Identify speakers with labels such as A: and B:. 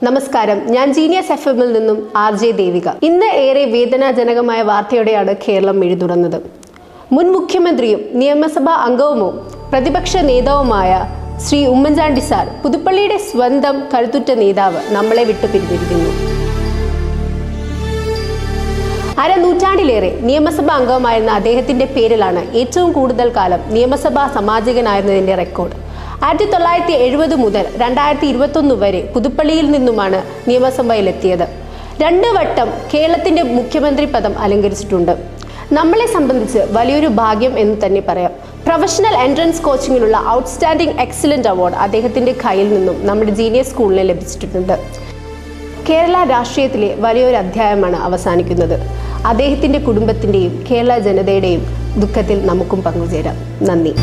A: നമസ്കാരം, ഞാൻ ജീനിയസ് FM-ൽ നിന്നും RJ ദേവിക. ഇന്ന് ഏറെ വേദനാജനകമായ വാർത്തയോടെയാണ് കേരളം എഴുതുന്നത്. മുൻ മുഖ്യമന്ത്രിയും നിയമസഭാ അംഗവും പ്രതിപക്ഷ നേതാവുമായ ശ്രീ ഉമ്മൻ ചാണ്ടി സാർ, പുതുപ്പള്ളിയുടെ സ്വന്തം കരുത്തുറ്റ നേതാവ്, നമ്മളെ വിട്ടു പിരിഞ്ഞിരിക്കുന്നു. അരനൂറ്റാണ്ടിലേറെ നിയമസഭാ അംഗമായിരുന്ന അദ്ദേഹത്തിന്റെ പേരിലാണ് ഏറ്റവും കൂടുതൽ കാലം നിയമസഭാ സാമാജികനായിരുന്നതിന്റെ റെക്കോർഡ്. 1970 മുതൽ 2021 വരെ പുതുപ്പള്ളിയിൽ നിന്നുമാണ് നിയമസഭയിലെത്തിയത്. 2 വട്ടം കേരളത്തിന്റെ മുഖ്യമന്ത്രി പദം അലങ്കരിച്ചിട്ടുണ്ട്. നമ്മളെ സംബന്ധിച്ച് വലിയൊരു ഭാഗ്യം എന്ന് തന്നെ പറയാം. പ്രൊഫഷണൽ എൻട്രൻസ് കോച്ചിങ്ങിലുള്ള ഔട്ട്സ്റ്റാൻഡിംഗ് എക്സലന്റ് അവാർഡ് അദ്ദേഹത്തിന്റെ കയ്യിൽ നിന്നും നമ്മുടെ ജീനിയസ് സ്കൂളിന് ലഭിച്ചിട്ടുണ്ട്. കേരള രാഷ്ട്രീയത്തിലെ വലിയൊരു അധ്യായമാണ് അവസാനിക്കുന്നത്. അദ്ദേഹത്തിന്റെ കുടുംബത്തിന്റെയും കേരള ജനതയുടെയും ദുഃഖത്തിൽ നമുക്കും പങ്കുചേരാം. നന്ദി.